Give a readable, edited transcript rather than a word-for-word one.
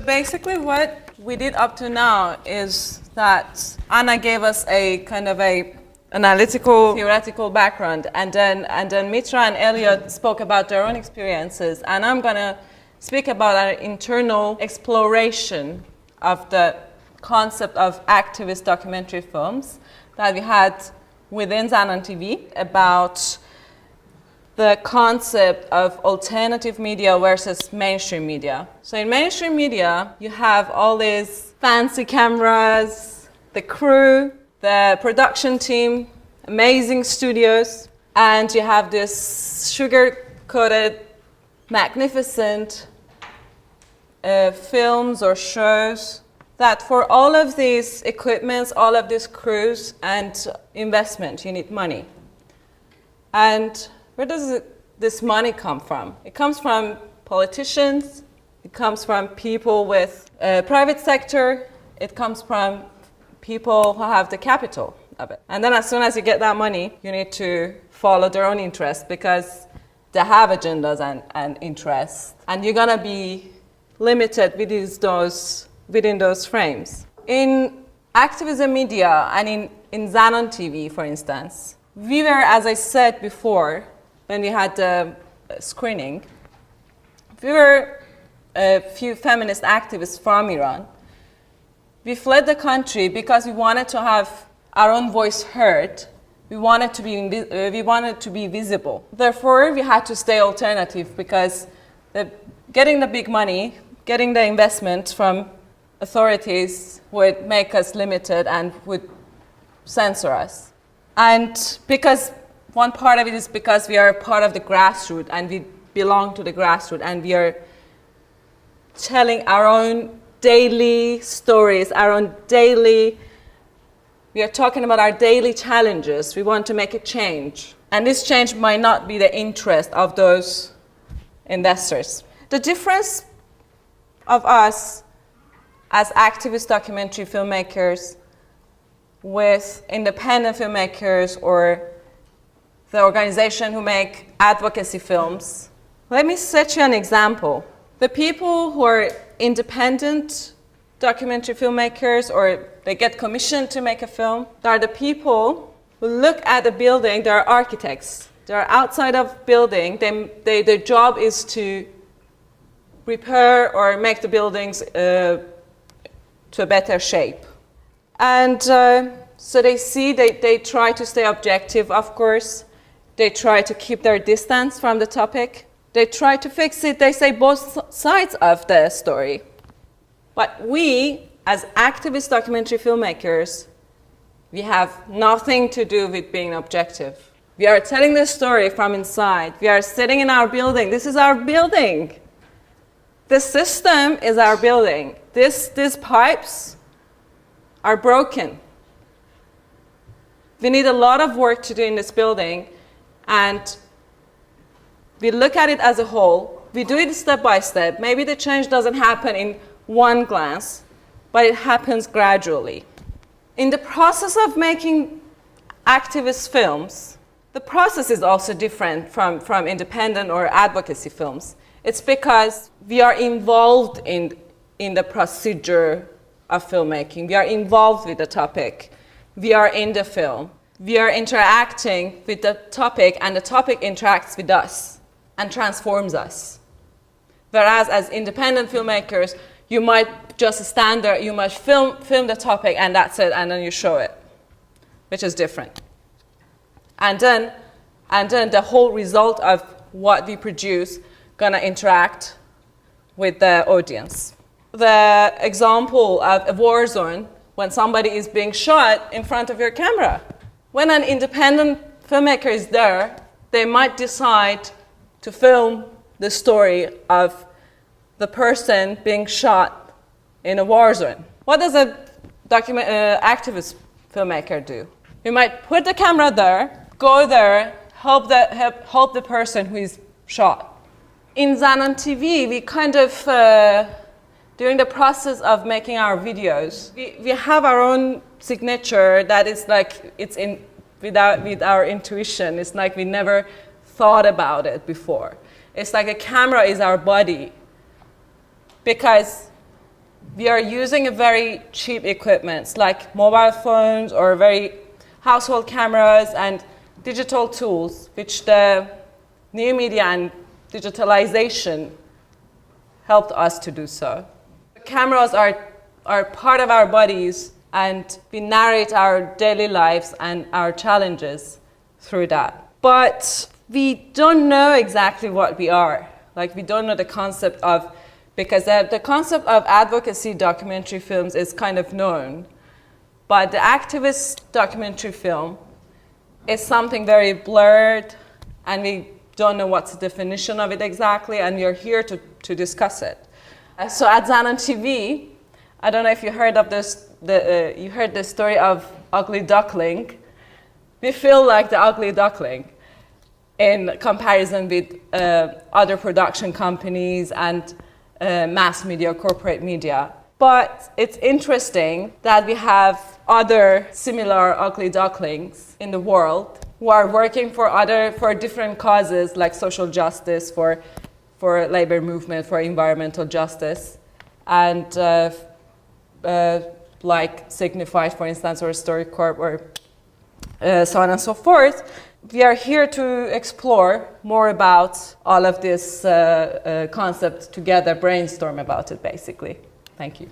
basically what we did up to now is that Anna gave us a kind of a analytical, theoretical background, and then Mitra and Elliot spoke about their own experiences, and I'm gonna speak about our internal exploration of the concept of activist documentary films that we had within Zanan TV, about the concept of alternative media versus mainstream media. So in mainstream media, you have all these fancy cameras, the crew, the production team, amazing studios, and you have this sugar-coated, magnificent films or shows that for all of these equipments, all of these crews and investment, you need money. And where does this money come from? It comes from politicians, it comes from people with private sector, it comes from people who have the capital of it. And then as soon as you get that money, you need to follow their own interests because they have agendas and interests. And you're gonna be limited within those frames. In activism media and in Zanan TV, for instance, we were, as I said before, when we had the screening, we were a few feminist activists from Iran. We fled the country because we wanted to have our own voice heard. We wanted to be visible. Therefore, we had to stay alternative because getting the big money, getting the investment from authorities would make us limited and would censor us. And because one part of it is because we are part of the grassroots and we belong to the grassroots and we are telling our own daily stories, we are talking about our daily challenges. We want to make a change. And this change might not be the interest of those investors. The difference of us as activist documentary filmmakers with independent filmmakers or the organization who make advocacy films. Let me set you an example. The people who are independent documentary filmmakers or they get commissioned to make a film, they are the people who look at the building, they are architects. They are outside of building, their job is to repair or make the buildings to a better shape. And so they try to stay objective, of course. They try to keep their distance from the topic. They try to fix it. They say both sides of the story. But we, as activist documentary filmmakers, we have nothing to do with being objective. We are telling the story from inside. We are sitting in our building. This is our building. The system is our building. These pipes are broken. We need a lot of work to do in this building, and we look at it as a whole. We do it step by step. Maybe the change doesn't happen in one glance, but it happens gradually. In the process of making activist films, the process is also different from independent or advocacy films. It's because we are involved in the procedure of filmmaking. We are involved with the topic. We are in the film. We are interacting with the topic, and the topic interacts with us and transforms us. Whereas as independent filmmakers, you might just stand there, you might film the topic, and that's it, and then you show it, which is different. And then the whole result of what we produce gonna interact with the audience. The example of a war zone, when somebody is being shot in front of your camera. When an independent filmmaker is there, they might decide to film the story of the person being shot in a war zone. What does a activist filmmaker do? You might put the camera there, go there, help the person who is shot. In Zanan TV, we kind of, during the process of making our videos, we have our own signature that is like, it's in with our intuition. It's like we never thought about it before. It's like a camera is our body, because we are using a very cheap equipment like mobile phones or very household cameras and digital tools, which the new media and digitalization helped us to do so. Cameras are part of our bodies, and we narrate our daily lives and our challenges through that. But we don't know exactly what we are. Like, we don't know the concept of, because the concept of advocacy documentary films is kind of known, but the activist documentary film is something very blurred, and we don't know what's the definition of it exactly, and we're here to discuss it. So at Zanan TV, I don't know if you heard of this, you heard the story of Ugly Duckling. We feel like the ugly duckling in comparison with other production companies and mass media, corporate media. But it's interesting that we have other similar ugly ducklings in the world who are working for different causes like social justice, for labor movement, for environmental justice, and like Signified, for instance, or StoryCorp, or so on and so forth. We are here to explore more about all of this concept together, brainstorm about it, basically. Thank you.